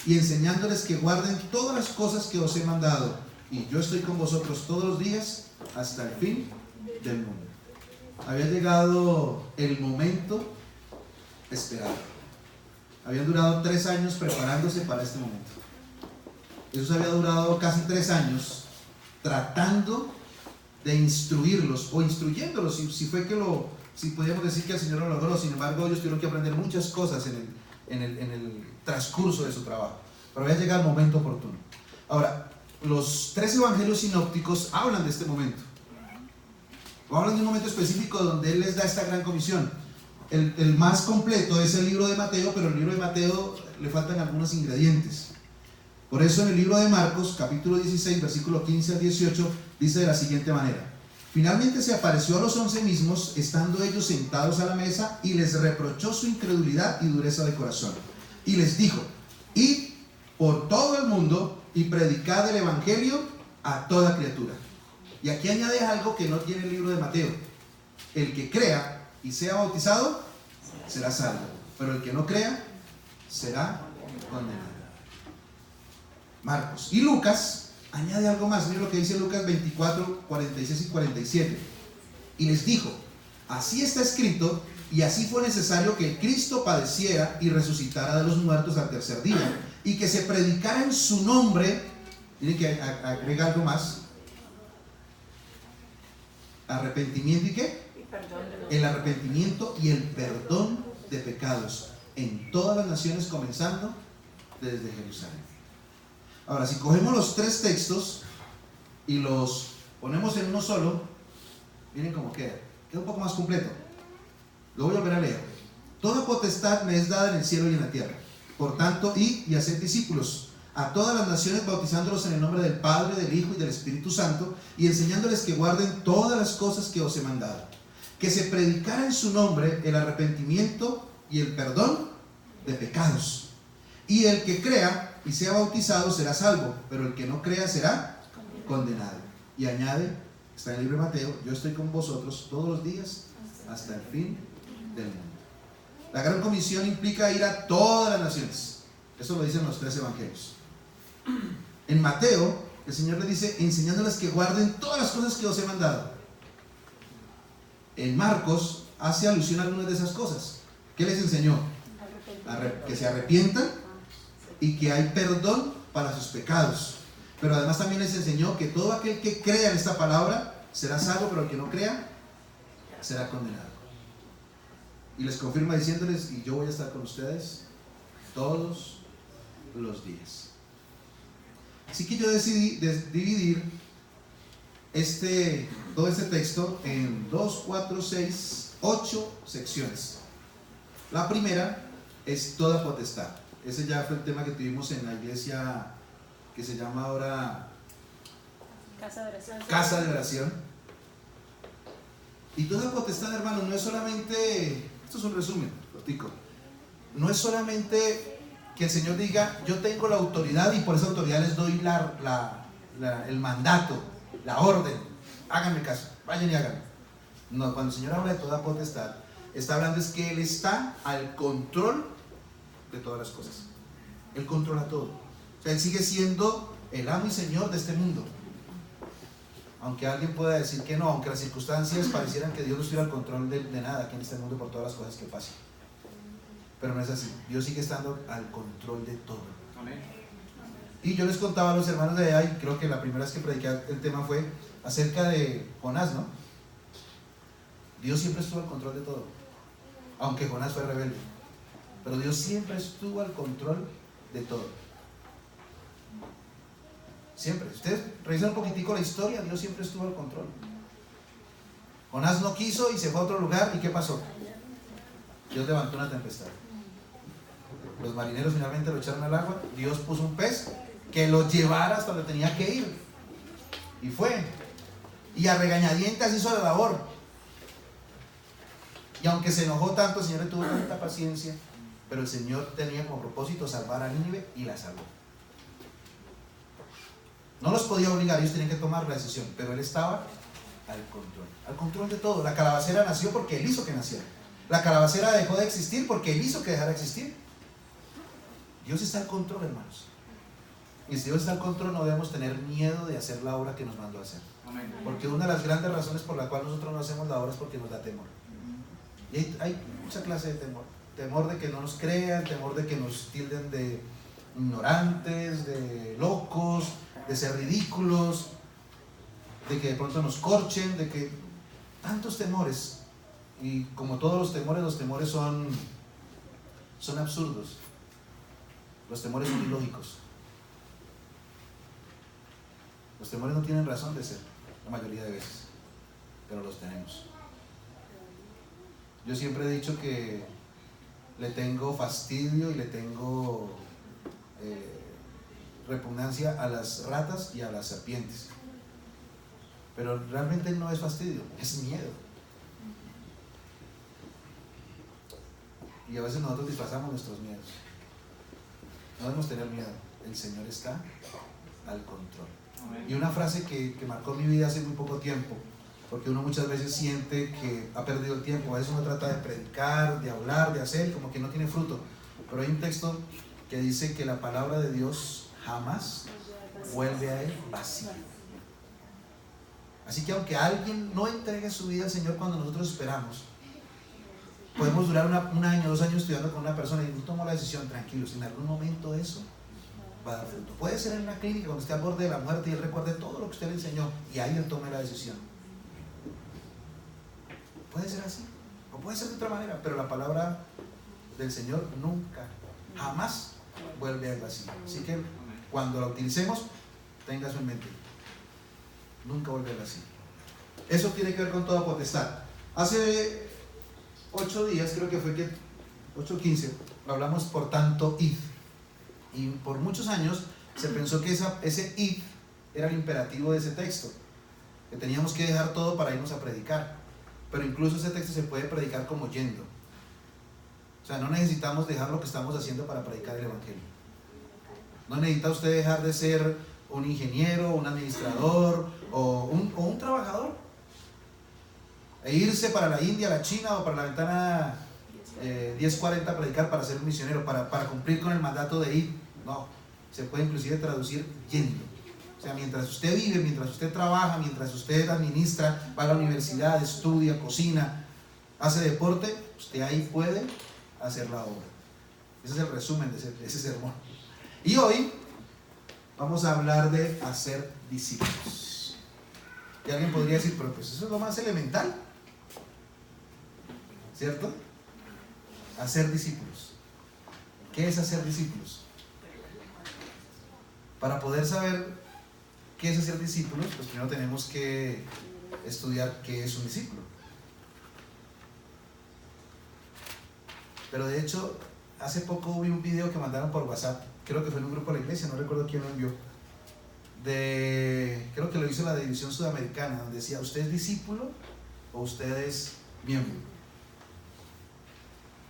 y enseñándoles que guarden todas las cosas que os he mandado. Y yo estoy con vosotros todos los días hasta el fin del mundo. Había llegado el momento esperado. Habían durado 3 años preparándose para este momento. Jesús había durado casi 3 años tratando de instruirlos o instruyéndolos, si podíamos decir que el Señor lo logró. Sin embargo, ellos tuvieron que aprender muchas cosas en el transcurso de su trabajo, pero había llegado el momento oportuno. Ahora, los 3 evangelios sinópticos hablan de este momento, o hablan de un momento específico donde Él les da esta gran comisión. El más completo es el libro de Mateo, pero el libro de Mateo le faltan algunos ingredientes. Por eso en el libro de Marcos, capítulo 16, versículo 15 al 18, dice de la siguiente manera: finalmente se apareció a los 11 mismos, estando ellos sentados a la mesa, y les reprochó su incredulidad y dureza de corazón. Y les dijo: id por todo el mundo y predicad el evangelio a toda criatura. Y aquí añade algo que no tiene el libro de Mateo: el que crea y sea bautizado será salvo, pero el que no crea será condenado. Marcos. Y Lucas añade algo más. Miren lo que dice Lucas 24, 46 y 47. Y les dijo: así está escrito, y así fue necesario que el Cristo padeciera y resucitara de los muertos al tercer día, y que se predicara en su nombre. Miren que agrega algo más: arrepentimiento y ¿qué? El arrepentimiento y el perdón de pecados en todas las naciones, comenzando desde Jerusalén. Ahora, si cogemos los 3 textos y los ponemos en uno solo, miren cómo queda un poco más completo. Lo voy a volver a leer. Toda potestad me es dada en el cielo y en la tierra. Por tanto, id y haced discípulos a todas las naciones, bautizándolos en el nombre del Padre, del Hijo y del Espíritu Santo, y enseñándoles que guarden todas las cosas que os he mandado. Que se predicara en su nombre el arrepentimiento y el perdón de pecados. Y el que crea y sea bautizado será salvo, pero el que no crea será condenado. Y añade, está en el libro de Mateo: yo estoy con vosotros todos los días hasta el fin del mundo. La gran comisión implica ir a todas las naciones. Eso lo dicen los 3 evangelios. En Mateo, el Señor le dice: enseñándoles que guarden todas las cosas que os he mandado. En Marcos hace alusión a algunas de esas cosas. ¿Qué les enseñó? Que se arrepientan y que hay perdón para sus pecados. Pero además también les enseñó que todo aquel que crea en esta palabra será salvo, pero el que no crea será condenado. Y les confirma diciéndoles: y yo voy a estar con ustedes todos los días. Así que yo decidí dividir todo este texto en 2, 4, 6, 8 secciones. La primera es toda potestad. Ese ya fue el tema que tuvimos en la iglesia que se llama ahora Casa de Oración. Y toda potestad, hermano, no es solamente, esto es un resumen cortico, no es solamente que el Señor diga: yo tengo la autoridad y por esa autoridad les doy el mandato, la orden, háganme caso, vayan y háganme. No, cuando el Señor habla de toda potestad, está hablando es que Él está al control de todas las cosas. Él controla todo. O sea, Él sigue siendo el amo y señor de este mundo. Aunque alguien pueda decir que no, aunque las circunstancias parecieran que Dios no estuviera al control de nada aquí en este mundo por todas las cosas que pasan. Pero no es así. Dios sigue estando al control de todo. Amén. Y yo les contaba a los hermanos de allá, y creo que la primera vez que prediqué el tema fue acerca de Jonás, ¿no? Dios siempre estuvo al control de todo, aunque Jonás fue rebelde, pero Dios siempre estuvo al control de todo. Siempre. Ustedes revisan un poquitico la historia, Dios siempre estuvo al control. Jonás no quiso y se fue a otro lugar, ¿y qué pasó? Dios levantó una tempestad. Los marineros finalmente lo echaron al agua. Dios puso un pez que lo llevara hasta donde tenía que ir, y fue. Y a regañadientas hizo la labor. Y aunque se enojó tanto, el Señor le tuvo tanta paciencia, pero el Señor tenía como propósito salvar a Nínive, y la salvó. No los podía obligar, ellos tenían que tomar la decisión, pero Él estaba al control de todo. La calabacera nació porque Él hizo que naciera. La calabacera dejó de existir porque Él hizo que dejara de existir. Dios está al control, hermanos. Y si Dios está al control, no debemos tener miedo de hacer la obra que nos mandó a hacer. Porque una de las grandes razones por la cual nosotros no hacemos la obra es porque nos da temor. Y hay mucha clase de temor. Temor de que no nos crean, temor de que nos tilden de ignorantes, de locos, de ser ridículos, de que de pronto nos corchen, de que tantos temores. Y como todos los temores son absurdos. Los temores son ilógicos. Los temores no tienen razón de ser, la mayoría de veces, pero los tenemos. Yo siempre he dicho que le tengo fastidio y le tengo repugnancia a las ratas y a las serpientes. Pero realmente no es fastidio, es miedo. Y a veces nosotros disfrazamos nuestros miedos. No debemos tener miedo, el Señor está al control. Y una frase que marcó mi vida hace muy poco tiempo, porque uno muchas veces siente que ha perdido el tiempo. A veces uno trata de predicar, de hablar, de hacer, como que no tiene fruto. Pero hay un texto que dice que la palabra de Dios jamás vuelve a él vacía. Así que aunque alguien no entregue su vida al Señor cuando nosotros esperamos, podemos durar un año, 2 años estudiando con una persona y no tomó la decisión, tranquilos, en algún momento eso va a dar fruto. Puede ser en una clínica cuando esté al borde de la muerte y él recuerde todo lo que usted le enseñó y ahí él tome la decisión. Puede ser así, o puede ser de otra manera, pero la palabra del Señor nunca, jamás vuelve al vacío. Así que cuando la utilicemos, tenga eso en mente. Nunca vuelve al vacío. Eso tiene que ver con toda potestad. Hace 8 días, creo que fue 8 o 15, hablamos por tanto id. Y por muchos años se pensó que ese id era el imperativo de ese texto, que teníamos que dejar todo para irnos a predicar. Pero incluso ese texto se puede predicar como yendo. O sea, no necesitamos dejar lo que estamos haciendo para predicar el Evangelio. No necesita usted dejar de ser un ingeniero, un administrador o un trabajador e irse para la India, la China o para la ventana 1040 a predicar para ser un misionero, para cumplir con el mandato de ir. No, se puede inclusive traducir yendo. O sea, mientras usted vive, mientras usted trabaja, mientras usted administra, va a la universidad, estudia, cocina, hace deporte, usted ahí puede hacer la obra. Ese es el resumen de ese sermón. Y hoy vamos a hablar de hacer discípulos. Y alguien podría decir, pero pues eso es lo más elemental, ¿cierto? Hacer discípulos. ¿Qué es hacer discípulos? Para poder saber qué es hacer discípulos, pues primero tenemos que estudiar qué es un discípulo. Pero de hecho, hace poco vi un video que mandaron por WhatsApp, creo que fue en un grupo de la iglesia, no recuerdo quién lo envió, creo que lo hizo la división sudamericana, donde decía, ¿usted es discípulo o usted es miembro?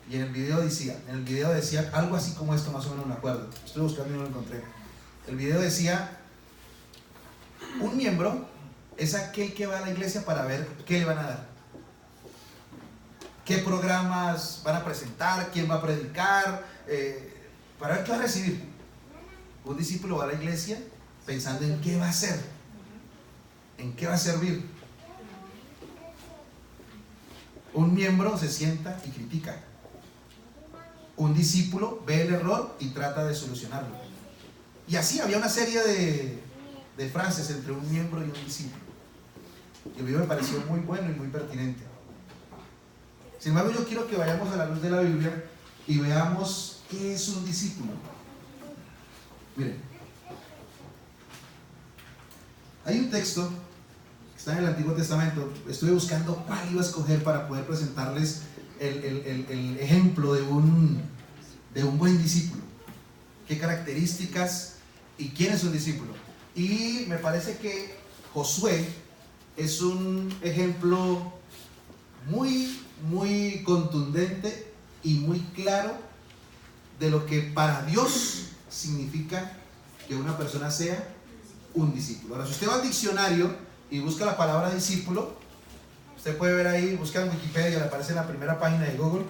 Y en el video decía algo así como esto, más o menos me acuerdo, estoy buscando y no lo encontré. El video decía, un miembro es aquel que va a la iglesia para ver qué le van a dar, qué programas van a presentar, quién va a predicar, para ver qué va a recibir. Un discípulo va a la iglesia pensando en qué va a hacer, en qué va a servir. Un miembro se sienta y critica. Un discípulo ve el error y trata de solucionarlo. Y así había una serie de frases entre un miembro y un discípulo. Y el video me pareció muy bueno y muy pertinente. Sin embargo, yo quiero que vayamos a la luz de la Biblia y veamos qué es un discípulo. Miren, hay un texto que está en el Antiguo Testamento. Estuve buscando cuál iba a escoger para poder presentarles el ejemplo de un buen discípulo. Qué características y quién es un discípulo. Y me parece que Josué es un ejemplo muy, muy contundente y muy claro de lo que para Dios significa que una persona sea un discípulo. Ahora, si usted va al diccionario y busca la palabra discípulo, usted puede ver ahí, busca en Wikipedia, le aparece en la primera página de Google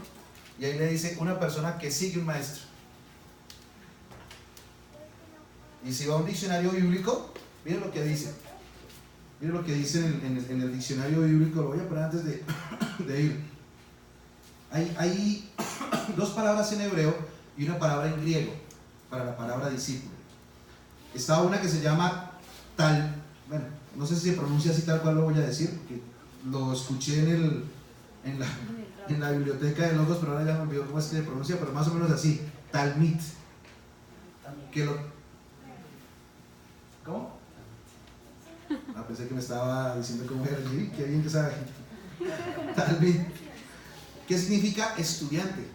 y ahí le dice una persona que sigue un maestro. Y si va a un diccionario bíblico, miren lo que dice. Miren lo que dice en el diccionario bíblico. Lo voy a poner antes de ir. Hay dos palabras en hebreo y una palabra en griego para la palabra discípulo. Está una que se llama tal, bueno, no sé si se pronuncia así tal cual lo voy a decir, porque lo escuché en la biblioteca de Logos, pero ahora ya me olvidó cómo es que se pronuncia, pero más o menos así, talmid. ¿Cómo? Pensé que me estaba diciendo cómo era. Qué bien que sabe. Talmid. ¿Qué significa estudiante?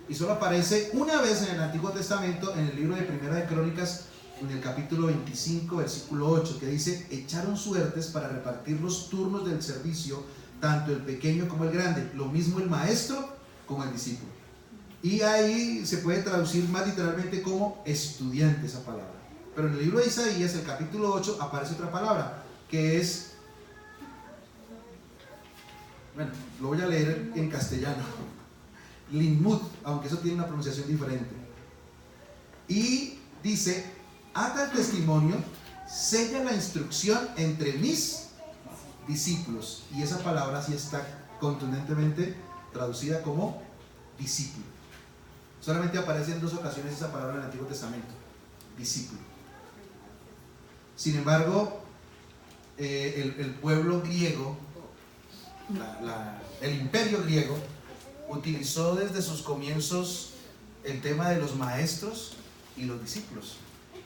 Y solo aparece una vez en el Antiguo Testamento, en el libro de Primera de Crónicas, en el capítulo 25, versículo 8, que dice: echaron suertes para repartir los turnos del servicio, tanto el pequeño como el grande, lo mismo el maestro como el discípulo. Y ahí se puede traducir más literalmente como estudiante esa palabra. Pero en el libro de Isaías, el capítulo 8, aparece otra palabra, que es, bueno, lo voy a leer en castellano, limud, aunque eso tiene una pronunciación diferente. Y dice: ata el testimonio, sella la instrucción entre mis discípulos. Y esa palabra sí está contundentemente traducida como discípulo. Solamente aparece en 2 ocasiones esa palabra en el Antiguo Testamento, discípulo. Sin embargo, el pueblo griego, el imperio griego, utilizó desde sus comienzos el tema de los maestros y los discípulos.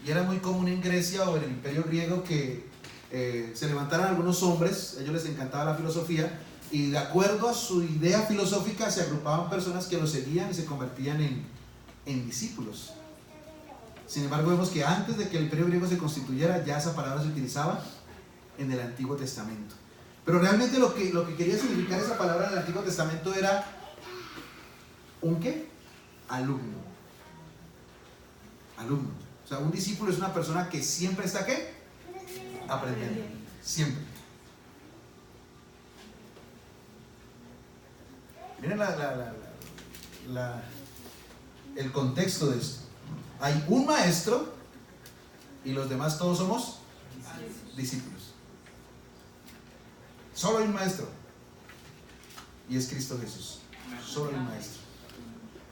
Y era muy común en Grecia o en el imperio griego que se levantaran algunos hombres, a ellos les encantaba la filosofía, y de acuerdo a su idea filosófica se agrupaban personas que los seguían y se convertían en discípulos. Sin embargo, vemos que antes de que el imperio griego se constituyera, ya esa palabra se utilizaba en el Antiguo Testamento. Pero realmente lo que quería significar esa palabra en el Antiguo Testamento era ¿un qué? Alumno. Alumno. O sea, un discípulo es una persona que siempre está ¿qué? Aprendiendo. Siempre. Miren el contexto de esto. Hay un maestro y los demás todos somos discípulos. Solo hay un maestro y es Cristo Jesús. Solo hay un maestro.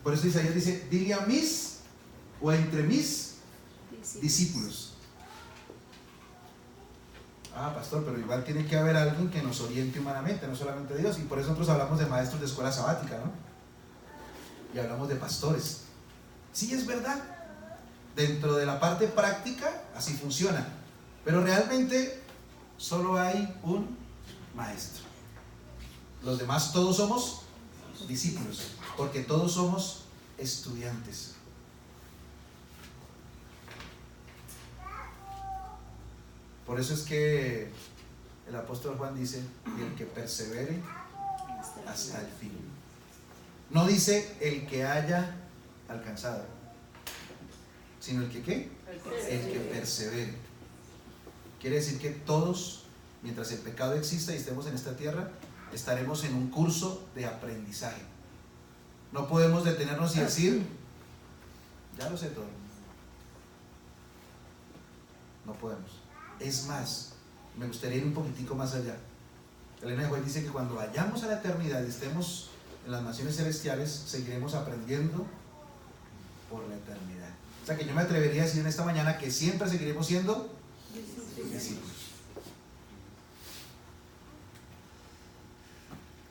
Por eso Isaías dice: dile a mis o entre mis discípulos. Pastor, pero igual tiene que haber alguien que nos oriente humanamente, no solamente Dios. Y por eso nosotros hablamos de maestros de escuela sabática, ¿no? Y hablamos de pastores. Sí, es verdad. Dentro de la parte práctica, así funciona. Pero realmente solo hay un maestro. Los demás todos somos discípulos, porque todos somos estudiantes. Por eso es que el apóstol Juan dice: y el que persevere hasta el fin. No dice el que haya alcanzado, sino el que ¿qué? El que persevere. Quiere decir que todos, mientras el pecado exista y estemos en esta tierra, estaremos en un curso de aprendizaje. No podemos detenernos y decir: ya lo sé todo. No podemos. Es más, me gustaría ir un poquitico más allá. Elena de White dice que cuando vayamos a la eternidad y estemos en las naciones celestiales, seguiremos aprendiendo por la eternidad. O sea que yo me atrevería a decir en esta mañana que siempre seguiremos siendo discípulos,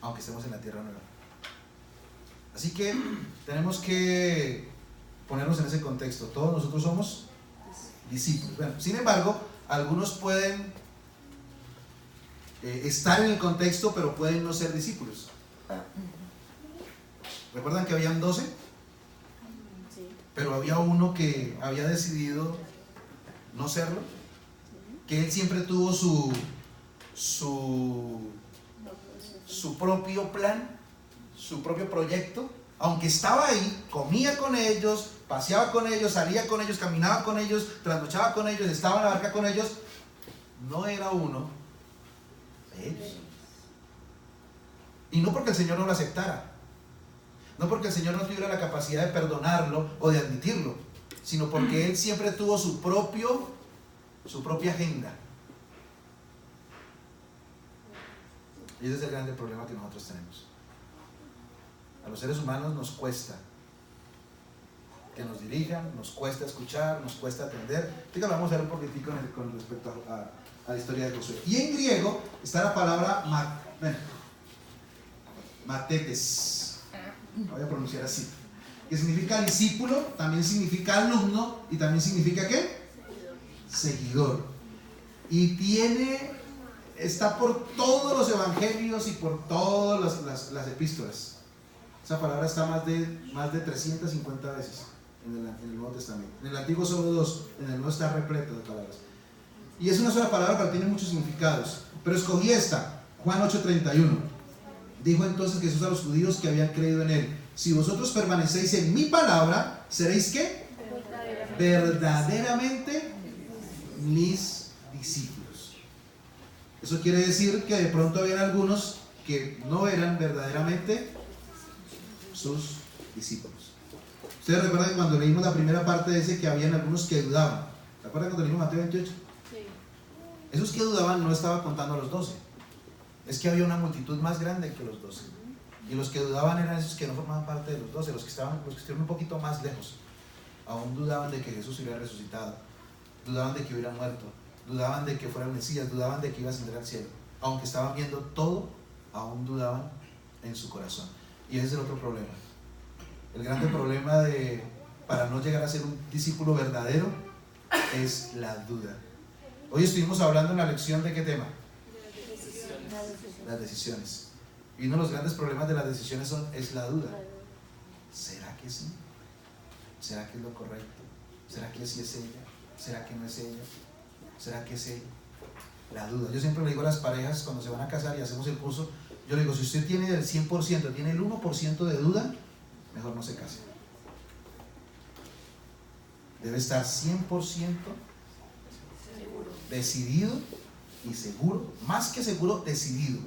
aunque estemos en la tierra nueva. Así que tenemos que ponernos en ese contexto. Todos nosotros somos discípulos. Bueno, sin embargo, algunos pueden estar en el contexto, pero pueden no ser discípulos. ¿Recuerdan que habían 12? Sí. Pero había uno que había decidido no serlo, que él siempre tuvo su propio plan, su propio proyecto. Aunque estaba ahí, comía con ellos, paseaba con ellos, salía con ellos, caminaba con ellos, trasnochaba con ellos, estaba en la barca con ellos, no era uno de ellos. Y no porque el Señor no lo aceptara, no porque el Señor no tuviera la capacidad de perdonarlo o de admitirlo, sino porque él siempre tuvo su propia agenda. Y ese es el grande problema que nosotros tenemos. A los seres humanos nos cuesta que nos dirijan, nos cuesta escuchar, nos cuesta atender. Así que vamos a ver un poquitico con respecto a la historia de Josué. Y en griego está la palabra matetes, voy a pronunciar así, que significa discípulo, también significa alumno y también significa ¿qué? Seguidor. Y está por todos los evangelios y por todas las epístolas. Esa palabra está más de 350 veces en el Nuevo Testamento. En el Antiguo solo 2, en el Nuevo está repleto de palabras. Y es una sola palabra, pero tiene muchos significados. Pero escogí esta, Juan 8:31. Dijo entonces Jesús a los judíos que habían creído en él: si vosotros permanecéis en mi palabra, ¿seréis qué? Verdaderamente mis discípulos. Eso quiere decir que de pronto habían algunos que no eran verdaderamente sus discípulos. Ustedes recuerdan cuando leímos la primera parte de ese que habían algunos que dudaban. ¿Se acuerdan cuando leímos Mateo 28? Sí. Esos que dudaban no estaba contando a los 12. Es que había una multitud más grande que los 12. Y los que dudaban eran esos que no formaban parte de los 12, los que estuvieron un poquito más lejos. Aún dudaban de que Jesús hubiera resucitado, dudaban de que hubiera muerto, dudaban de que fuera el Mesías, dudaban de que iba a ascender al cielo. Aunque estaban viendo todo, aún dudaban en su corazón. Y ese es el otro problema. El grande problema para no llegar a ser un discípulo verdadero es la duda. Hoy estuvimos hablando en la lección de ¿qué tema? Las decisiones. Y uno de los grandes problemas de las decisiones es la duda. ¿Será que sí? ¿Será que es lo correcto? ¿Será que sí es ella? ¿Será que no es ella? ¿Será que es él? La duda. Yo siempre le digo a las parejas cuando se van a casar y hacemos el curso, yo le digo, si usted tiene el 100%, tiene el 1% de duda, mejor no se case. Debe estar 100% decidido y seguro, más que seguro, decidido,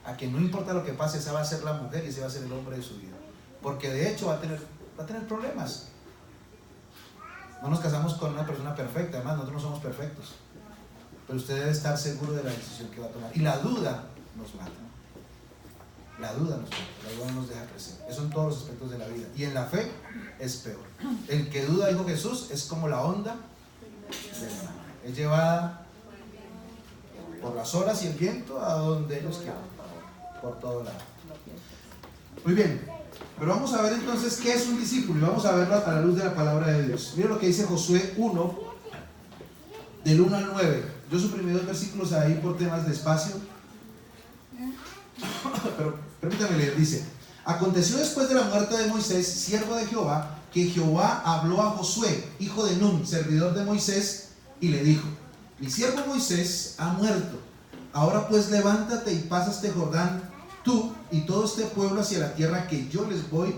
a que no importa lo que pase, esa va a ser la mujer y ese va a ser el hombre de su vida. Porque de hecho va a tener problemas. No nos casamos con una persona perfecta, además nosotros no somos perfectos. Pero usted debe estar seguro de la decisión que va a tomar. Y la duda nos mata. La duda nos mata, la duda no nos deja crecer. Eso en todos los aspectos de la vida. Y en la fe es peor. El que duda, dijo Jesús, es como la onda del mar. Es llevada por las olas y el viento a donde ellos quieran, por todo lado. Muy bien, pero vamos a ver entonces qué es un discípulo y vamos a verlo a la luz de la palabra de Dios. Miren lo que dice Josué 1, del 1 al 9. Yo suprimí 2 versículos ahí por temas de espacio, pero permítanme leer. Dice: aconteció después de la muerte de Moisés, siervo de Jehová, que Jehová habló a Josué, hijo de Nun, servidor de Moisés, y le dijo: mi siervo Moisés ha muerto. Ahora pues levántate y pasa este Jordán, tú y todo este pueblo, hacia la tierra que yo les doy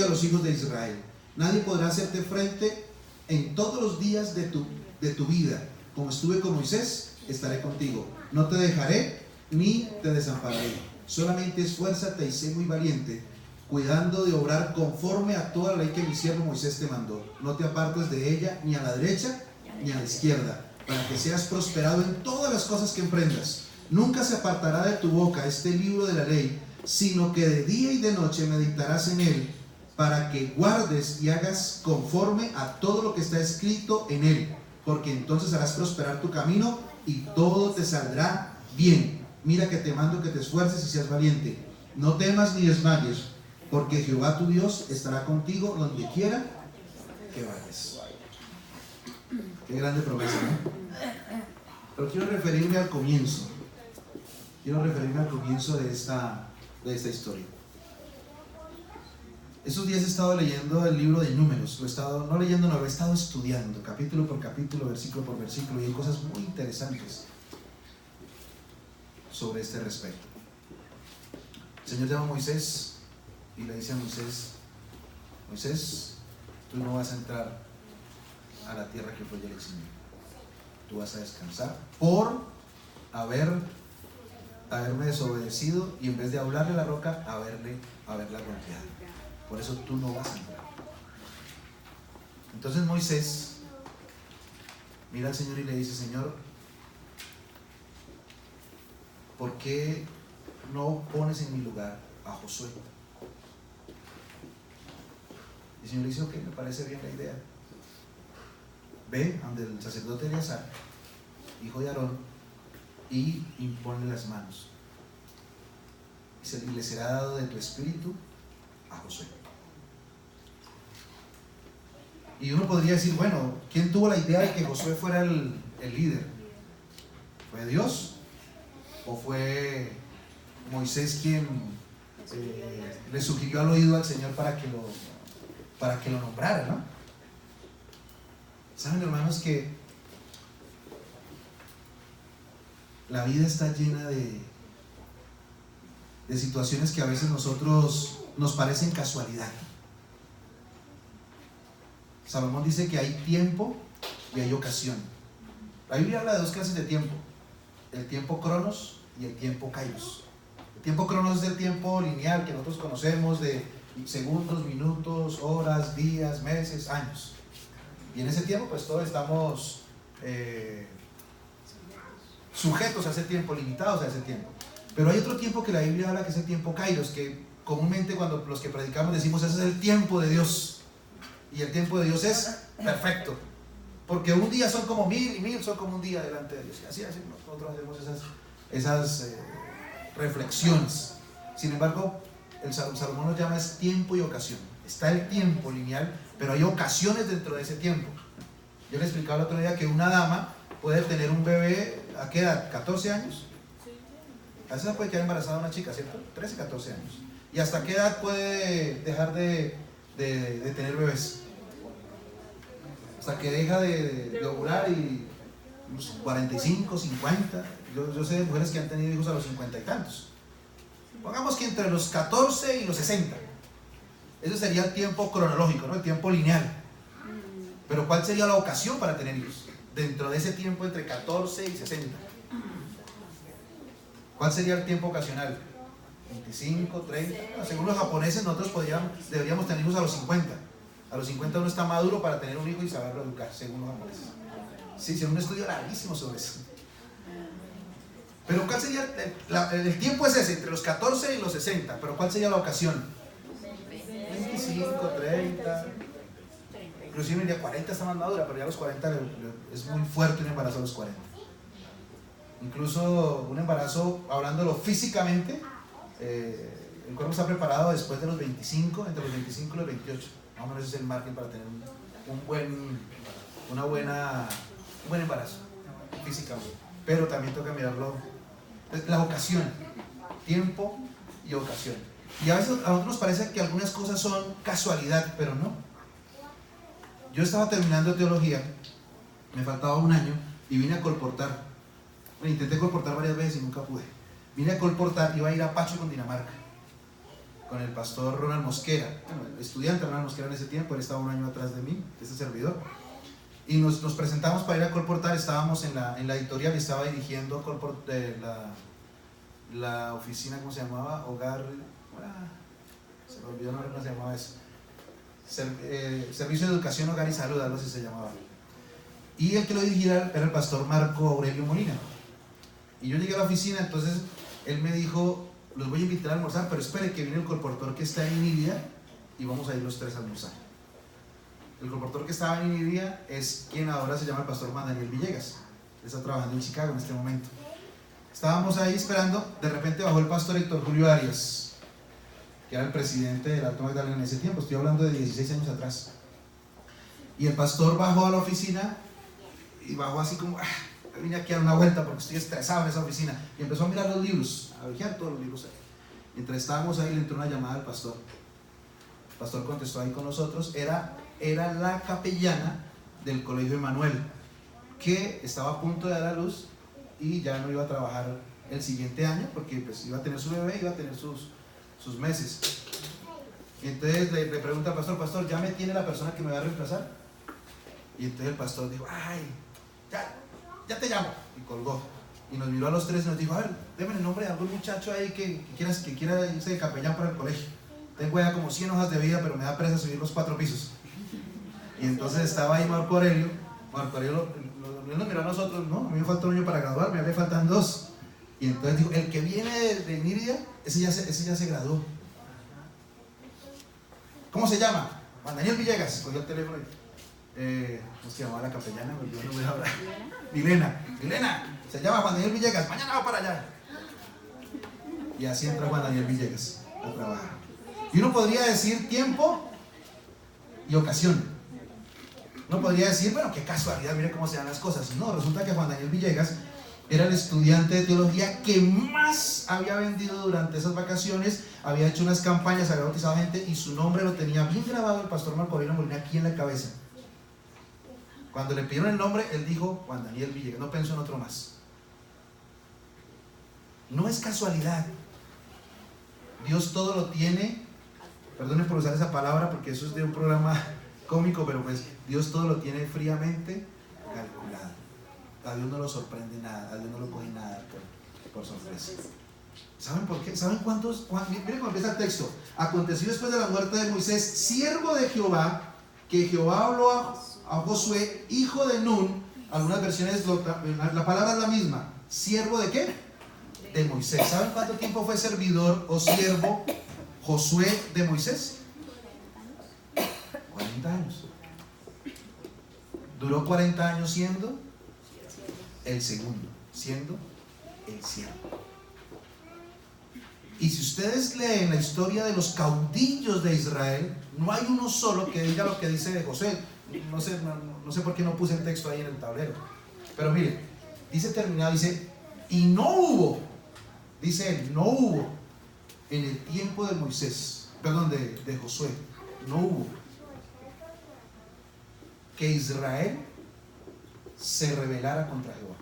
a los hijos de Israel. Nadie podrá hacerte frente en todos los días de tu vida. Como estuve con Moisés, estaré contigo. No te dejaré ni te desampararé. Solamente esfuérzate y sé muy valiente, cuidando de obrar conforme a toda la ley que mi siervo Moisés te mandó. No te apartes de ella ni a la derecha ni a la izquierda, para que seas prosperado en todas las cosas que emprendas. Nunca se apartará de tu boca este libro de la ley, sino que de día y de noche meditarás en él, para que guardes y hagas conforme a todo lo que está escrito en él, porque entonces harás prosperar tu camino y todo te saldrá bien. Mira que te mando que te esfuerces y seas valiente. No temas ni desmayes, porque Jehová tu Dios estará contigo donde quiera que vayas. Qué grande promesa, ¿no? Pero quiero referirme al comienzo. De esta historia. Estos días he estado leyendo el libro de Números. Lo he estado estudiando capítulo por capítulo, versículo por versículo, y hay cosas muy interesantes sobre este respecto. El Señor llama a Moisés y le dice a Moisés: Moisés, tú no vas a entrar a la tierra que fue ya eximida. Tú vas a descansar por haberme desobedecido y en vez de hablarle a la roca, haberla golpeado. Por eso tú no vas a entrar. Entonces Moisés mira al Señor y le dice: Señor, ¿por qué no pones en mi lugar a Josué? Y el Señor le dice: ok, me parece bien la idea. Ve ante el sacerdote Eleazar, hijo de Aarón, y imponle las manos. Y le será dado de tu espíritu a Josué. Y uno podría decir: bueno, ¿quién tuvo la idea de que Josué fuera el líder? ¿Fue Dios? ¿O fue Moisés quien le sugirió al oído al Señor para que lo nombrara, ¿no? Saben, hermanos, que la vida está llena de situaciones que a veces nosotros nos parecen casualidad. Salomón dice que hay tiempo y hay ocasión. La Biblia habla de dos clases de tiempo: el tiempo cronos y el tiempo kairos. El tiempo cronos es el tiempo lineal que nosotros conocemos, de segundos, minutos, horas, días, meses, años. Y en ese tiempo pues todos estamos sujetos a ese tiempo, limitados a ese tiempo. Pero hay otro tiempo que la Biblia habla, que es el tiempo kairos, que comúnmente cuando los que predicamos decimos: ese es el tiempo de Dios. Y el tiempo de Dios es perfecto, porque un día son como 1000 y 1000 son como un día delante de Dios. Y así nosotros hacemos esas reflexiones. Sin embargo, el Salomón nos llama es tiempo y ocasión. Está el tiempo lineal, pero hay ocasiones dentro de ese tiempo. Yo le explicaba el otro día que una dama puede tener un bebé, ¿a qué edad? ¿14 años? A esa edad puede quedar embarazada una chica, ¿cierto? 13, 14 años. ¿Y hasta qué edad puede dejar de tener bebés? Hasta que deja de ovular, y 45, 50. Yo sé de mujeres que han tenido hijos a los 50 y tantos. Pongamos que entre los 14 y los 60. Ese sería el tiempo cronológico, ¿no? El tiempo lineal. Pero ¿cuál sería la ocasión para tener hijos dentro de ese tiempo entre 14 y 60? ¿Cuál sería el tiempo ocasional? 25, 30. No, según los japoneses, nosotros deberíamos tener hijos a los 50. A los 50 uno está maduro para tener un hijo y saberlo educar, según los japoneses. Sí, hicieron un estudio larguísimo sobre eso. Pero ¿cuál sería el tiempo? Es ese, entre los 14 y los 60. Pero ¿cuál sería la ocasión? 25, 30. Inclusive diría 40 está más madura, pero ya a los 40 es muy fuerte un embarazo a los 40. Incluso un embarazo, hablándolo físicamente, el cuerpo está preparado después de los 25, entre los 25 y los 28. Más o menos ese es el margen para tener un buen embarazo físicamente. Pero también toca mirarlo, la ocasión, tiempo y ocasión. Y a veces a nosotros nos parece que algunas cosas son casualidad, pero no. Yo estaba terminando teología, me faltaba un año y vine a colportar. Intenté colportar varias veces y nunca pude. Vine a colportar, iba a ir a Pacho, Cundinamarca, con el pastor Ronald Mosquera, el estudiante Ronald Mosquera en ese tiempo. Él estaba un año atrás de mí, este servidor. Y nos presentamos para ir a colportar. Estábamos en la editorial y estaba dirigiendo la oficina, ¿cómo se llamaba? Hogar, se me olvidó el nombre, ¿cómo se llamaba eso? Servicio de Educación, Hogar y Salud, algo así se llamaba. Y el que lo dirigía era el pastor Marco Aurelio Molina. Y yo llegué a la oficina, entonces él me dijo: los voy a invitar a almorzar, pero espere que viene el colportor que está en Inidia y vamos a ir los tres a almorzar. El colportor que estaba en Inidia es quien ahora se llama el pastor Daniel Villegas. Él está trabajando en Chicago en este momento. Estábamos ahí esperando, de repente bajó el pastor Héctor Julio Arias, que era el presidente del Alto Magdalena en ese tiempo. Estoy hablando de 16 años atrás. Y el pastor bajó a la oficina y bajó así como: vine aquí a dar una vuelta porque estoy estresado en esa oficina. Y empezó a mirar los libros, a vigilar todos los libros ahí. Mientras estábamos ahí, le entró una llamada al pastor. El pastor contestó ahí con nosotros. Era la capellana del Colegio Emanuel, que estaba a punto de dar a luz y ya no iba a trabajar el siguiente año porque pues iba a tener su bebé, iba a tener sus meses. Y entonces le pregunta al pastor: ¿ya me tiene la persona que me va a reemplazar? Y entonces el pastor dijo: ay, ya te llamo. Y colgó. Y nos miró a los tres y nos dijo: a ver, déme el nombre de algún muchacho ahí que quiera irse de capellán para el colegio. Tengo ya como 100 hojas de vida, pero me da presa subir los 4 pisos. Y entonces estaba ahí Marco Aurelio. Marco Aurelio nos miró a nosotros, no, a mí me falta un año para graduarme, a mí me faltan 2. Y entonces dijo, el que viene de Nírida, ese ya se graduó. ¿Cómo se llama? Juan Daniel Villegas. Cogió el teléfono y ¿cómo se llamaba la capellana? Yo no voy a hablar. Milena, se llama Juan Daniel Villegas, mañana va para allá. Y así entra Juan Daniel Villegas a trabajar. Y uno podría decir tiempo y ocasión. Uno podría decir, bueno, qué casualidad, mire cómo se dan las cosas. No, resulta que Juan Daniel Villegas era el estudiante de teología que más había vendido durante esas vacaciones, había hecho unas campañas, había bautizado gente y su nombre lo tenía bien grabado el pastor Marco Aurelio Molina aquí en la cabeza. Cuando le pidieron el nombre, él dijo Juan Daniel Villegas, no pensó en otro más. No es casualidad. Dios todo lo tiene, perdone por usar esa palabra porque eso es de un programa cómico, pero pues Dios todo lo tiene fríamente calculado. A Dios no lo sorprende nada, a Dios no lo coge nada por sorpresa. ¿Saben por qué? ¿Saben cuántos? Miren cómo empieza el texto. Aconteció después de la muerte de Moisés, siervo de Jehová, que Jehová habló a Josué, hijo de Nun. Algunas versiones, la palabra es la misma. ¿Siervo de qué? De Moisés. ¿Saben cuánto tiempo fue servidor o siervo Josué de Moisés? 40 años. Duró 40 años siendo el segundo, siendo el siervo. Y si ustedes leen la historia de los caudillos de Israel, no hay uno solo que diga lo que dice de Josué. No sé por qué no puse el texto ahí en el tablero. Pero miren, dice terminado, dice, y no hubo, dice él, no hubo en el tiempo de Moisés, perdón, de Josué, no hubo que Israel se rebelara contra Jehová.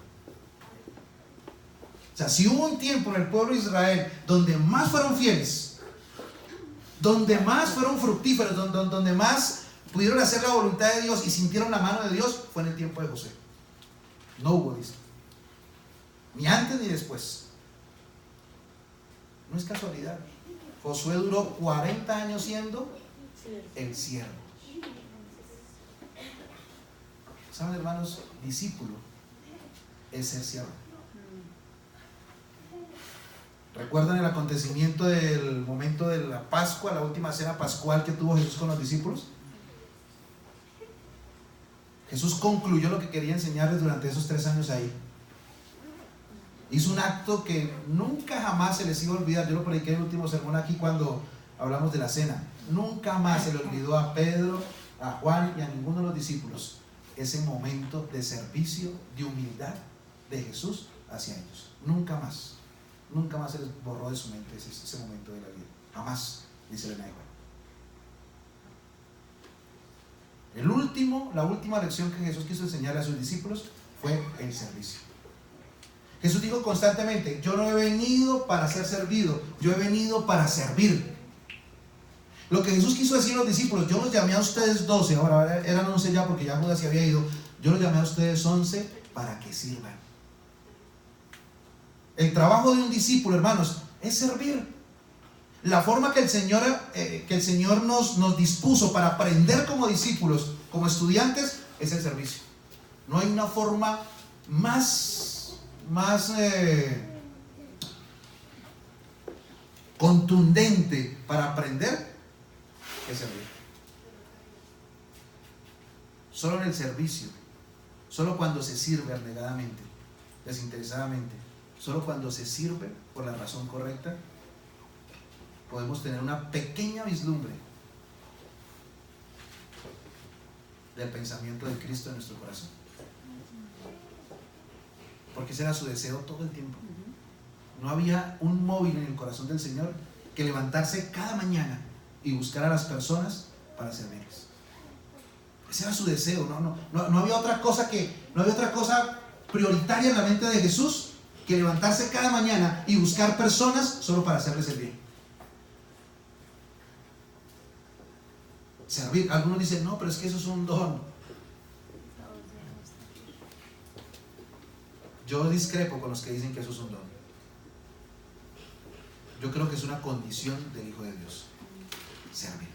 O sea, si hubo un tiempo en el pueblo de Israel donde más fueron fieles, donde más fueron fructíferos, donde más pudieron hacer la voluntad de Dios y sintieron la mano de Dios, fue en el tiempo de Josué. No hubo, dice, ni antes ni después. No es casualidad. Josué duró 40 años siendo el siervo. ¿Saben, hermanos? Discípulo es ser siervo. ¿Recuerdan el acontecimiento del momento de la Pascua, la última cena pascual que tuvo Jesús con los discípulos? Jesús concluyó lo que quería enseñarles durante esos 3 años ahí. Hizo un acto que nunca jamás se les iba a olvidar. Yo lo prediqué en el último sermón aquí cuando hablamos de la cena. Nunca más se le olvidó a Pedro, a Juan y a ninguno de los discípulos ese momento de servicio, de humildad de Jesús hacia ellos. Nunca más se les borró de su mente ese momento de la vida. Jamás, dice Elena de Juan. La última lección que Jesús quiso enseñarle a sus discípulos fue el servicio. Jesús dijo constantemente, yo no he venido para ser servido, yo he venido para servir. Lo que Jesús quiso decir a los discípulos, yo los llamé a ustedes 12, ahora eran 11 ya porque ya Judas se había ido, yo los llamé a ustedes 11 para que sirvan. El trabajo de un discípulo, hermanos, es servir. La forma que el Señor nos dispuso para aprender como discípulos, como estudiantes, es el servicio. No hay una forma más contundente para aprender que servir. Solo en el servicio, solo cuando se sirve abnegadamente, desinteresadamente, solo cuando se sirve por la razón correcta, podemos tener una pequeña vislumbre del pensamiento de Cristo en nuestro corazón. Porque ese era su deseo todo el tiempo. No había un móvil en el corazón del Señor que levantarse cada mañana y buscar a las personas para servirles. Ese era su deseo. No había otra cosa prioritaria en la mente de Jesús que levantarse cada mañana y buscar personas solo para hacerles el bien. Servir. Algunos dicen, no, pero es que eso es un don. Yo discrepo con los que dicen que eso es un don. Yo creo que es una condición del Hijo de Dios. Servir.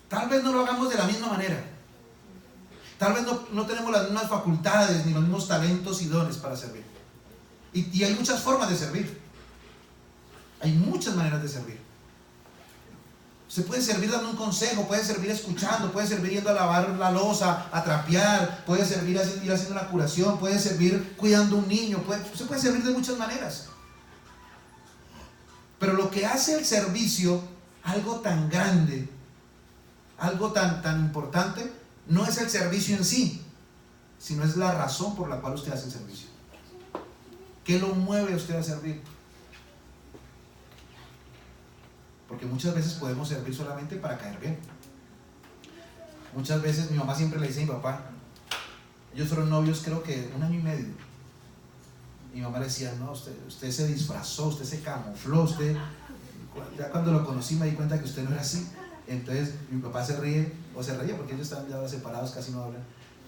Tal vez no lo hagamos de la misma manera. Tal vez no tenemos las mismas facultades ni los mismos talentos y dones para servir. Y hay muchas formas de servir. Hay muchas maneras de servir. Se puede servir dando un consejo, puede servir escuchando, puede servir yendo a lavar la loza, a trapear, puede servir ir haciendo una curación, puede servir cuidando a un niño, se puede servir de muchas maneras. Pero lo que hace el servicio algo tan grande, algo tan importante, no es el servicio en sí, sino es la razón por la cual usted hace el servicio. ¿Qué lo mueve a usted a servir? Porque muchas veces podemos servir solamente para caer bien. Muchas veces mi mamá siempre le dice a mi papá, ellos fueron novios creo que 1 año y medio. Mi mamá le decía, no, usted se disfrazó, usted se camufló, ya cuando lo conocí me di cuenta que usted no era así. Entonces mi papá se ríe, o se reía porque ellos estaban ya separados, casi no hablan,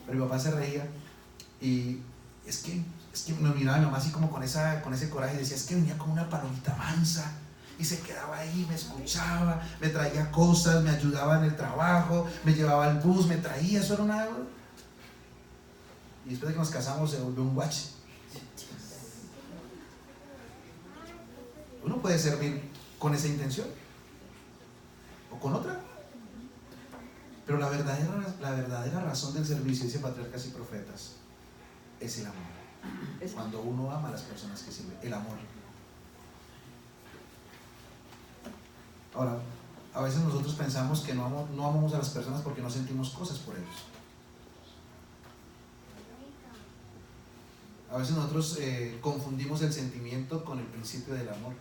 pero mi papá se reía y es que me miraba mi mamá así como con ese coraje y decía, es que venía como una palomita mansa y se quedaba ahí, me escuchaba, me traía cosas, me ayudaba en el trabajo, me llevaba al bus, me traía, eso era una... Y después de que nos casamos se volvió un guache. Uno puede servir con esa intención o con otra, pero la verdadera razón del servicio, dice Patriarcas y Profetas, es el amor. Cuando uno ama a las personas que sirve, el amor. Ahora, a veces nosotros pensamos que no amamos a las personas porque no sentimos cosas por ellos. A veces nosotros confundimos el sentimiento con el principio del amor.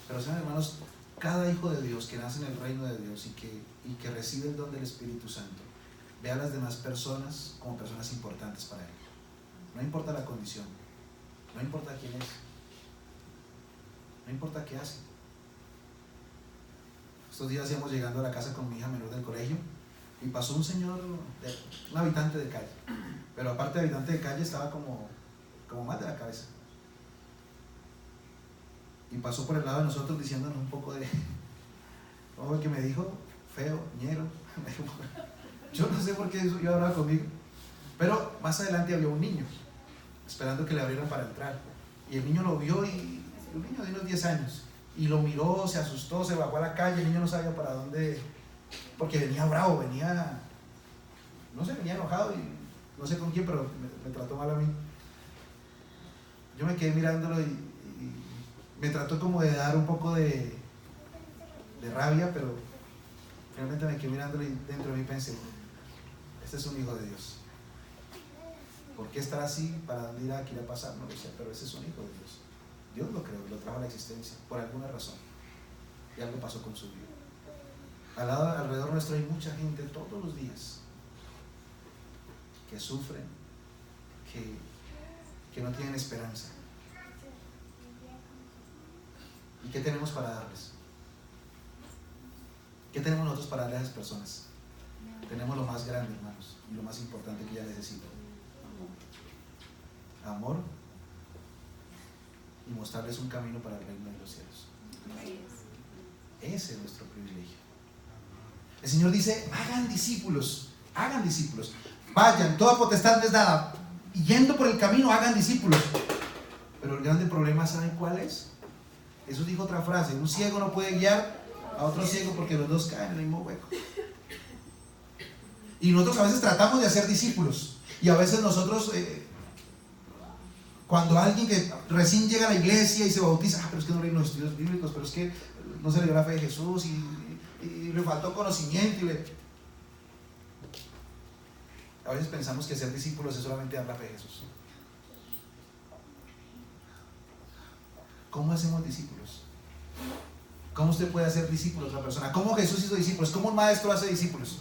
Pero saben, hermanos, cada hijo de Dios que nace en el reino de Dios y que recibe el don del Espíritu Santo, ve a las demás personas como personas importantes para él. No importa la condición, no importa quién es, no importa qué hace. Estos días íbamos llegando a la casa con mi hija menor del colegio y pasó un señor, un habitante de calle, pero aparte de habitante de calle estaba como mal de la cabeza. Y pasó por el lado de nosotros diciéndonos un poco de... ¿Cómo fue que me dijo? Feo, ñero. Yo no sé por qué eso iba a hablar conmigo. Pero más adelante había un niño esperando que le abrieran para entrar. Y el niño lo vio y un niño de unos 10 años. Y lo miró, se asustó, se bajó a la calle. El niño no sabía para dónde... Porque venía bravo, venía enojado y no sé con quién, pero me trató mal a mí. Yo me quedé mirándolo y me trató como de dar un poco de rabia, pero finalmente me quedé mirándolo y dentro de mí pensé, este es un hijo de Dios. ¿Por qué estar así? ¿Para dónde irá? ¿Qué irá a pasar? No lo sé, pero ese es un hijo de Dios. Dios lo creó, lo trajo a la existencia por alguna razón y algo pasó con su vida. Alrededor nuestro hay mucha gente todos los días que sufren, que no tienen esperanza. ¿Y qué tenemos para darles? ¿Qué tenemos nosotros para darle a esas personas? Tenemos lo más grande, hermanos, y lo más importante que ellas necesitan: amor y mostrarles un camino para el reino de los cielos. Ese es nuestro privilegio. El Señor dice, hagan discípulos, vayan, toda potestad les dada, y yendo por el camino hagan discípulos. Pero el grande problema, ¿saben cuál es? Jesús dijo otra frase: un ciego no puede guiar a otro ciego porque los dos caen en el mismo hueco. Y nosotros a veces tratamos de hacer discípulos, y a veces nosotros cuando alguien que recién llega a la iglesia y se bautiza, pero es que no leen los estudios bíblicos, pero es que no se le dio la fe de Jesús y le faltó conocimiento a veces pensamos que ser discípulos es solamente dar la fe de Jesús. ¿Cómo hacemos discípulos? ¿Cómo usted puede hacer discípulos a otra persona? ¿Cómo Jesús hizo discípulos? ¿Cómo un maestro hace discípulos?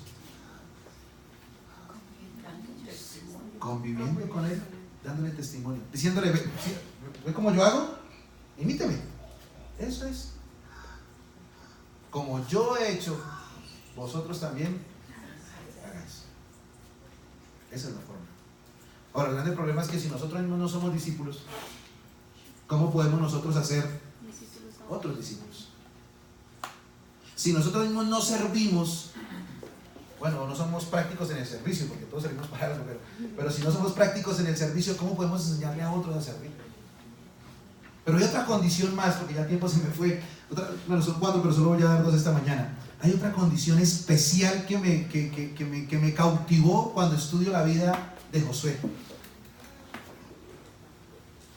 Conviviendo con él, dándole testimonio, diciéndole, ve como yo hago, imíteme. Eso es. Como yo he hecho, vosotros también hagáis. Esa es la forma. Ahora, el grande problema es que si nosotros mismos no somos discípulos, ¿cómo podemos nosotros hacer Otros discípulos. Si nosotros mismos no servimos, bueno, no somos prácticos en el servicio, porque todos servimos para algo, pero si no somos prácticos en el servicio, ¿cómo podemos enseñarle a otros a servir? Pero hay otra condición más, porque ya el tiempo se me fue. Bueno, son 4, pero solo voy a dar 2 esta mañana. Hay otra condición especial que me cautivó cuando estudio la vida de Josué.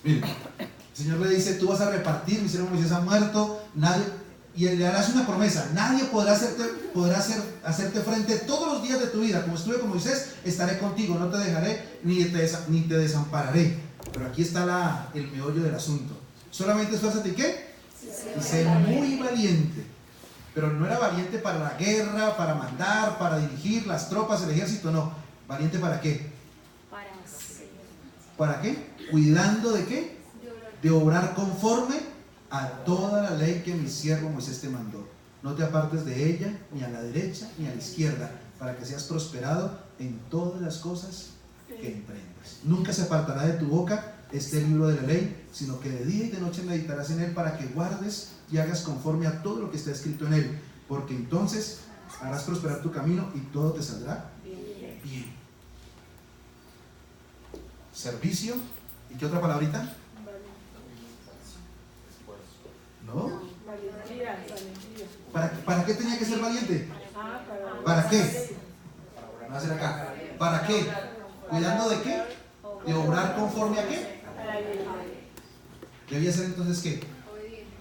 Miren, el Señor le dice: tú vas a repartir, mi siervo Moisés ha muerto, y le harás una promesa: nadie podrá hacerte frente todos los días de tu vida. Como estuve con Moisés, estaré contigo, no te dejaré ni te desampararé. Pero aquí está el meollo del asunto. Solamente esfuérzate, ¿y qué? Y sé muy valiente. Pero no era valiente para la guerra, para mandar, para dirigir las tropas, el ejército, no. ¿Valiente para qué? ¿Para qué? ¿Cuidando de qué? De obrar conforme a toda la ley que mi siervo Moisés te mandó. No te apartes de ella, ni a la derecha, ni a la izquierda, para que seas prosperado en todas las cosas que emprendas. Nunca se apartará de tu boca este libro de la ley, sino que de día y de noche meditarás en él, para que guardes y hagas conforme a todo lo que está escrito en él, porque entonces harás prosperar tu camino y todo te saldrá bien. Servicio. ¿Y qué otra palabrita? ¿No? ¿Para qué tenía que ser valiente? ¿Para qué? Vamos a hacer acá. ¿Para qué? ¿Cuidando de qué? ¿De obrar conforme a qué? Debía ser entonces ¿qué?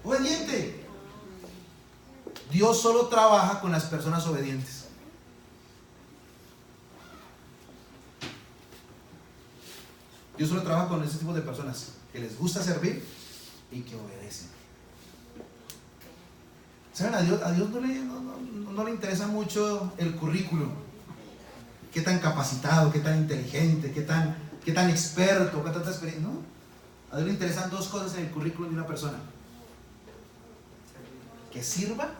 Obediente. Dios solo trabaja con las personas obedientes. Dios solo trabaja con ese tipo de personas que les gusta servir y que obedecen. ¿Saben? A Dios no le interesa mucho el currículum. Qué tan capacitado, qué tan inteligente, qué tan experto, qué tanta experiencia. No. A Dios le interesan 2 cosas en el currículum de una persona: que sirva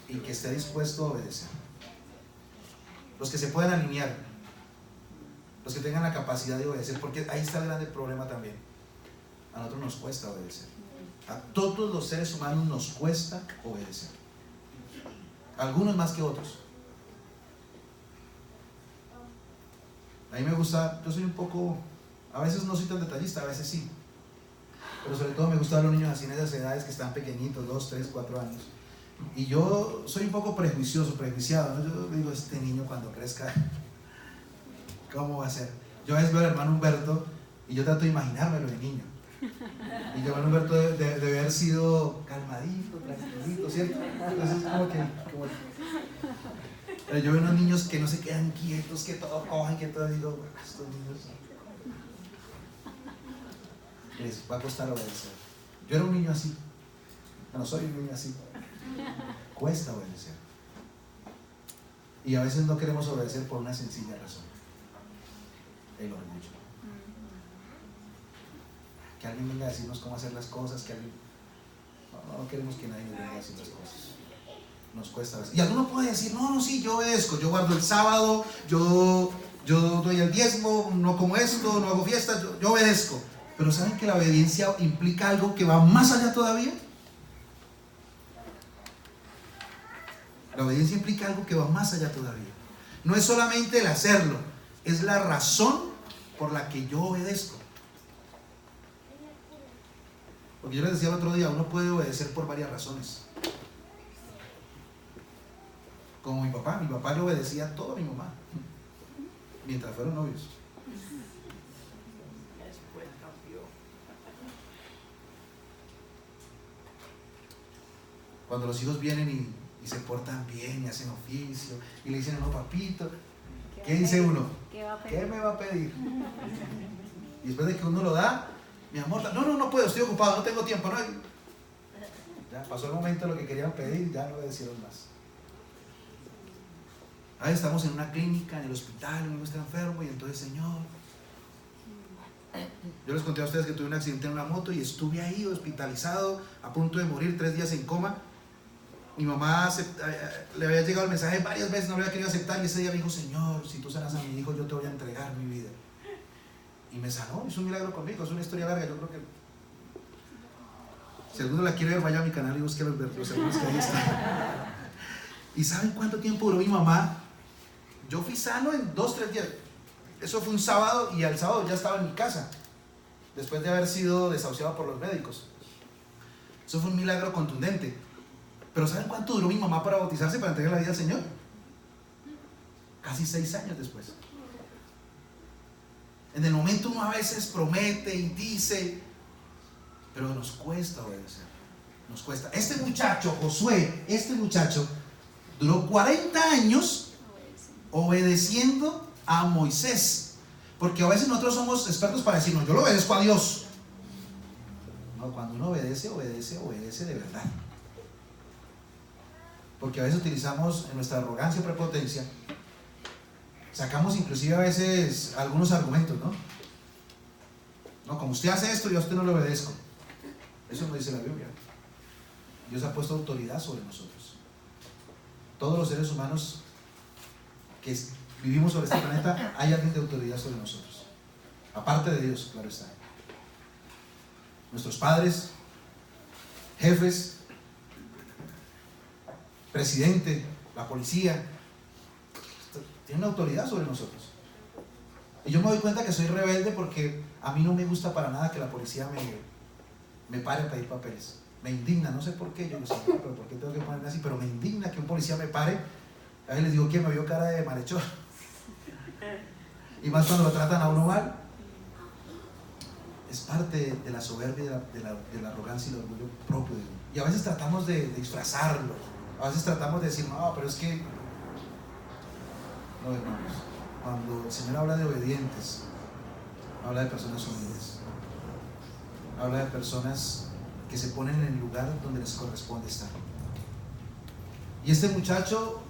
y que esté dispuesto a obedecer. Los que se puedan alinear, los que tengan la capacidad de obedecer, porque ahí está el grande problema también. A nosotros nos cuesta obedecer. A todos los seres humanos nos cuesta obedecer. Algunos más que otros. A mí me gusta, yo soy un poco, a veces no soy tan detallista, a veces sí. Pero sobre todo me gustan los niños así en esas edades que están pequeñitos, 2, 3, 4 años. Y yo soy un poco prejuiciado, ¿no? Yo digo, este niño cuando crezca, ¿cómo va a ser? Yo a veces veo al hermano Humberto y yo trato de imaginármelo de niño. Y el hermano Humberto debe haber sido calmadito, tranquilito, ¿cierto? Entonces como que yo veo unos niños que no se quedan quietos, que todo cogen, que todo, digo, bueno, estos niños les va a costar obedecer. Yo era un niño así. No soy un niño así. Cuesta obedecer. Y a veces no queremos obedecer por una sencilla razón: el orgullo. Que alguien venga a decirnos cómo hacer las cosas, que alguien... No queremos que nadie nos venga a decir las cosas. Nos cuesta a veces. Y alguno puede decir: no, sí, yo obedezco, yo guardo el sábado, yo doy el diezmo, no como esto, no hago fiestas, yo obedezco. Pero ¿saben que la obediencia implica algo que va más allá todavía? La obediencia implica algo que va más allá todavía. No es solamente el hacerlo, es la razón por la que yo obedezco. Porque yo les decía el otro día, uno puede obedecer por varias razones. Como mi papá le obedecía todo a mi mamá mientras fueron novios. Cuando los hijos vienen y se portan bien y hacen oficio y le dicen: no, papito, ¿qué dice uno? ¿Qué me va a pedir? Y después de que uno lo da, mi amor, no puedo, estoy ocupado, no tengo tiempo, no. Ya pasó el momento de lo que querían pedir, ya no obedecieron más. Ahí estamos en una clínica, en el hospital, uno está enfermo y entonces, Señor, yo les conté a ustedes que tuve un accidente en una moto y estuve ahí hospitalizado, a punto de morir, 3 días en coma. Mi mamá le había llegado el mensaje varias veces, no lo había querido aceptar, y ese día me dijo: Señor, si tú sanas a mi hijo, yo te voy a entregar mi vida. Y me sanó, hizo un milagro conmigo, es una historia larga, yo creo que Si alguno la quiere ver, vaya a mi canal y busque los hermanos que ahí están. ¿Y saben cuánto tiempo duró mi mamá? Yo fui sano en 2-3 días. Eso fue un sábado y al sábado ya estaba en mi casa, después de haber sido desahuciado por los médicos. Eso fue un milagro contundente. Pero ¿saben cuánto duró mi mamá para bautizarse, para entregar la vida al Señor? Casi 6 años después. En el momento uno a veces promete y dice, pero nos cuesta obedecer. Nos cuesta. Este muchacho, Josué, duró 40 años obedeciendo a Moisés. Porque a veces nosotros somos expertos para decir, no, yo lo obedezco a Dios. No, cuando uno obedece de verdad. Porque a veces utilizamos en nuestra arrogancia o prepotencia, sacamos inclusive a veces algunos argumentos, ¿no? No, como usted hace esto, yo a usted no le obedezco. Eso no dice la Biblia. Dios ha puesto autoridad sobre nosotros. Todos los seres humanos que vivimos sobre este planeta, hay alguien de autoridad sobre nosotros. Aparte de Dios, claro está. Nuestros padres, jefes, presidente, la policía, tienen autoridad sobre nosotros. Y yo me doy cuenta que soy rebelde porque a mí no me gusta para nada que la policía me pare a pedir papeles. Me indigna, no sé por qué, yo no sé, pero por qué tengo que ponerme así, pero me indigna que un policía me pare. A veces les digo que me vio cara de malhechor. Y más cuando lo tratan a uno mal. Es parte de la soberbia, de la arrogancia y el orgullo propio. Y a veces tratamos de disfrazarlo. A veces tratamos de decir, no, pero es que... No, hermanos. Cuando el Señor habla de obedientes, habla de personas humildes. Habla de personas que se ponen en el lugar donde les corresponde estar. Y este muchacho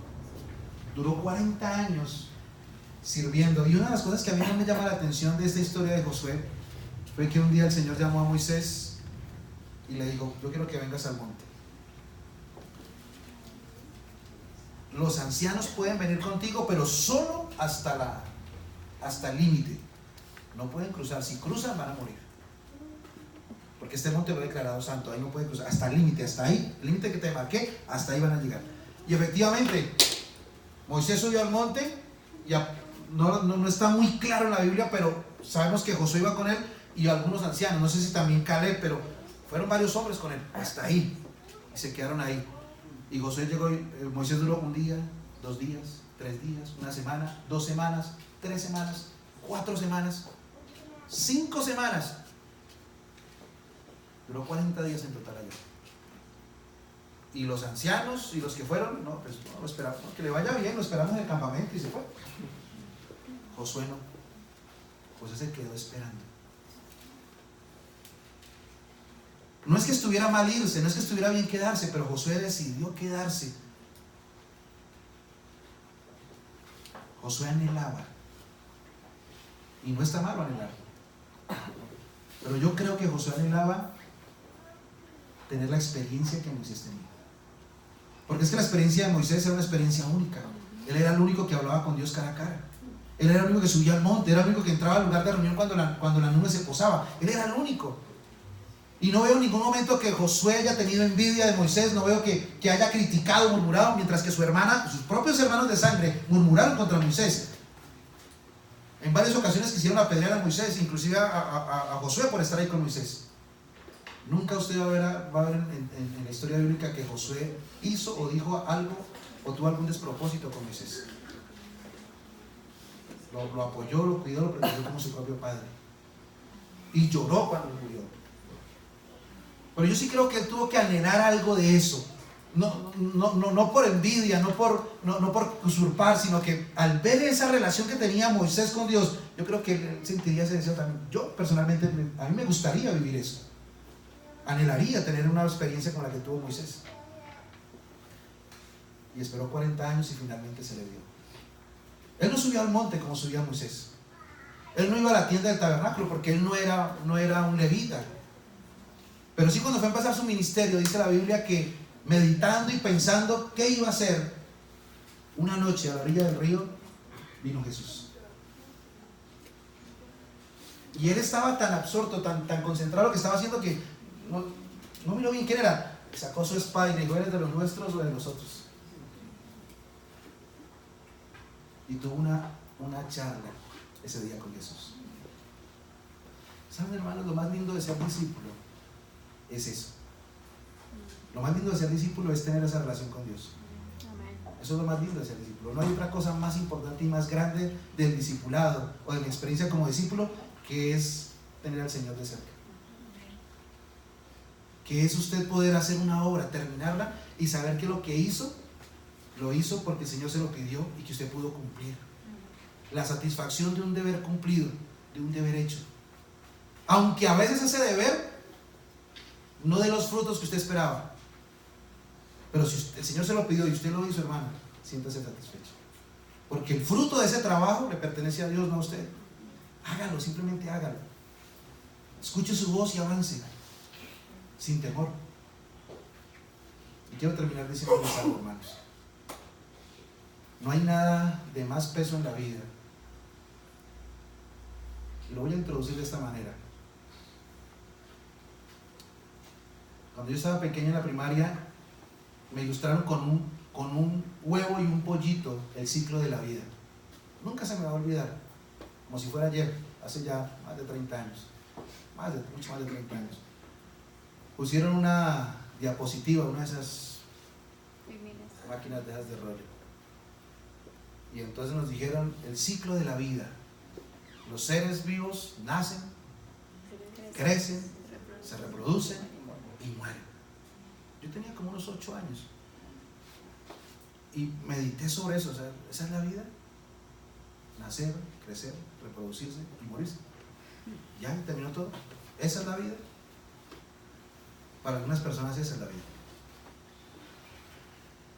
duró 40 años sirviendo. Y una de las cosas que a mí no me llama la atención de esta historia de Josué fue que un día el Señor llamó a Moisés y le dijo, yo quiero que vengas al monte. Los ancianos pueden venir contigo, pero solo hasta el límite. No pueden cruzar. Si cruzan van a morir. Porque este monte lo he declarado santo. Ahí no pueden cruzar. Hasta el límite, hasta ahí. El límite que te marqué, hasta ahí van a llegar. Y efectivamente, Moisés subió al monte. Ya no está muy claro en la Biblia, pero sabemos que Josué iba con él y algunos ancianos. No sé si también Caleb, pero fueron varios hombres con él. Hasta ahí. Y se quedaron ahí. Y Josué llegó, Moisés duró 1 día, 2 días, 3 días, 1 semana, 2 semanas, 3 semanas, 4 semanas, 5 semanas. Duró 40 días en total allá. Y los ancianos y los que fueron, no, pues no, lo esperamos, no, que le vaya bien, lo esperamos en el campamento y se fue. Josué no. Josué se quedó esperando. No es que estuviera mal irse, no es que estuviera bien quedarse, pero Josué decidió quedarse. Josué anhelaba. Y no está malo anhelar. Pero yo creo que Josué anhelaba tener la experiencia que Moisés tenía. Porque es que la experiencia de Moisés era una experiencia única. Él era el único que hablaba con Dios cara a cara. Él era el único que subía al monte, era el único que entraba al lugar de reunión cuando la nube se posaba. Él era el único. Y no veo en ningún momento que Josué haya tenido envidia de Moisés, no veo que haya criticado, murmurado, mientras que sus propios hermanos de sangre murmuraron contra Moisés. En varias ocasiones quisieron apedrear a Moisés, inclusive a Josué por estar ahí con Moisés. Nunca usted va a ver en la historia bíblica que Josué hizo o dijo algo o tuvo algún despropósito con Moisés. Lo apoyó, lo cuidó, lo protegió como su propio padre. Y lloró cuando murió. Pero yo sí creo que él tuvo que anhelar algo de eso. No por envidia, no por usurpar, sino que al ver esa relación que tenía Moisés con Dios, yo creo que él sentiría ese deseo también. Yo personalmente, a mí me gustaría vivir eso. Anhelaría tener una experiencia como la que tuvo Moisés. Y esperó 40 años y finalmente se le dio. Él no subió al monte como subía Moisés. Él no iba a la tienda del tabernáculo porque él no era un levita. Pero sí, cuando fue a empezar su ministerio, dice la Biblia que meditando y pensando qué iba a hacer, una noche a la orilla del río vino Jesús. Y él estaba tan absorto, tan concentrado en lo que estaba haciendo que No miró bien quién era. Sacó su espada y le dijo, ¿eres de los nuestros o de los otros? Y tuvo una charla ese día con Jesús. ¿Saben, hermanos? Lo más lindo de ser discípulo es eso. Lo más lindo de ser discípulo es tener esa relación con Dios. Eso es lo más lindo de ser discípulo. No hay otra cosa más importante y más grande del discipulado o de mi experiencia como discípulo que es tener al Señor de cerca. Que es usted poder hacer una obra, terminarla y saber que lo que hizo, lo hizo porque el Señor se lo pidió y que usted pudo cumplir. La satisfacción de un deber cumplido, de un deber hecho. Aunque a veces ese deber no dé los frutos que usted esperaba. Pero si el Señor se lo pidió y usted lo hizo, hermano, siéntase satisfecho. Porque el fruto de ese trabajo le pertenece a Dios, no a usted. Hágalo, simplemente hágalo. Escuche su voz y avance, sin temor. Y quiero terminar diciéndoles algo, hermanos. No hay nada de más peso en la vida. Y lo voy a introducir de esta manera. Cuando yo estaba pequeño en la primaria, me ilustraron con un huevo y un pollito el ciclo de la vida. Nunca se me va a olvidar, como si fuera ayer, hace ya más de 30 años, mucho más de 30 años. Pusieron una diapositiva, una de esas máquinas de esas de rollo, y entonces nos dijeron el ciclo de la vida. Los seres vivos nacen, crecen, se reproducen y mueren. Yo tenía como unos 8 años y medité sobre eso. O sea, esa es la vida: nacer, crecer, reproducirse y morirse. Ya terminó todo. Esa es la vida. Para algunas personas esa es la vida.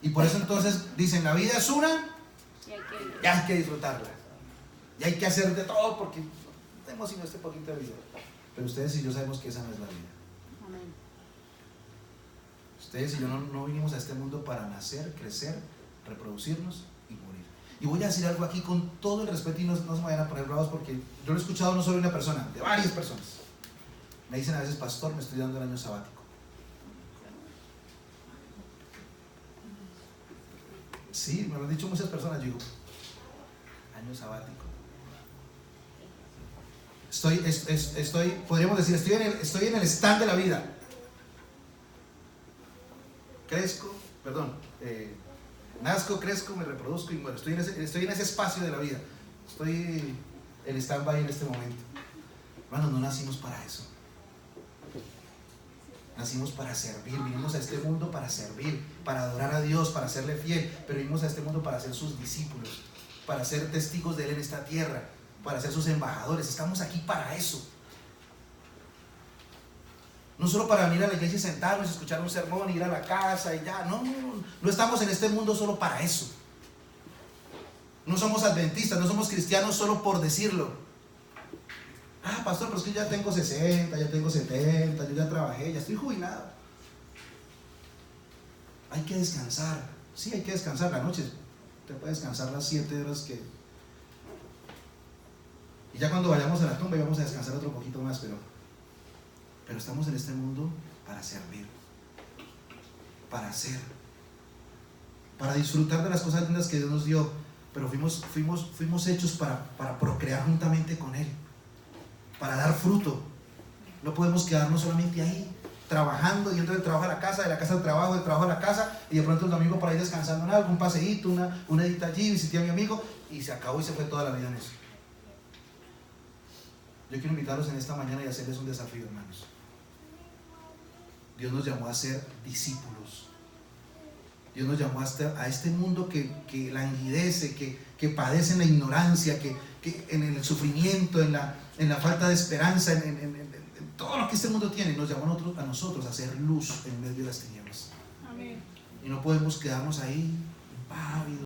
Y por eso entonces dicen, la vida es una y hay que disfrutarla. Y hay que hacer de todo porque tenemos sino este poquito de vida. Pero ustedes y yo sabemos que esa no es la vida. Ustedes y yo no vinimos a este mundo para nacer, crecer, reproducirnos y morir. Y voy a decir algo aquí con todo el respeto y no se me vayan a poner bravos, porque yo lo he escuchado no solo de una persona, de varias personas. Me dicen a veces, pastor, me estoy dando el año sabático. Sí, me lo han dicho muchas personas. Yo digo, año sabático. Podríamos decir, estoy en el stand de la vida. Nazco, crezco, me reproduzco y muero. Estoy en ese espacio de la vida. Estoy en stand-by en este momento. Hermanos, no nacimos para eso. Nacimos para servir. Vinimos a este mundo para servir, para adorar a Dios, para serle fiel. Pero vinimos a este mundo para ser sus discípulos, para ser testigos de Él en esta tierra, para ser sus embajadores. Estamos aquí para eso. No solo para venir a la iglesia y sentarnos, escuchar un sermón, ir a la casa y ya. No estamos en este mundo solo para eso. No somos adventistas, no somos cristianos solo por decirlo. Pastor, pero es que ya tengo 60, ya tengo 70, yo ya trabajé, ya estoy jubilado. Hay que descansar. Sí, hay que descansar la noche. Te puedes descansar las 7 horas que... Y ya cuando vayamos a la tumba vamos a descansar otro poquito más, pero estamos en este mundo para servir, para hacer, para disfrutar de las cosas lindas que Dios nos dio, pero fuimos hechos para procrear juntamente con Él, para dar fruto. No podemos quedarnos solamente ahí, trabajando, yendo del trabajo a la casa, de la casa al trabajo, del trabajo a la casa, y de pronto el domingo por ahí descansando en algo, un paseíto, una edita allí, visité a mi amigo, y se acabó y se fue toda la vida en eso. Yo quiero invitarlos en esta mañana y hacerles un desafío, hermanos. Dios nos llamó a ser discípulos. Dios nos llamó a este mundo que languidece, que padece en la ignorancia, que en el sufrimiento, en la falta de esperanza, en todo lo que este mundo tiene. Nos llamó a nosotros a ser luz en medio de las tinieblas. Amén. Y no podemos quedarnos ahí impávidos.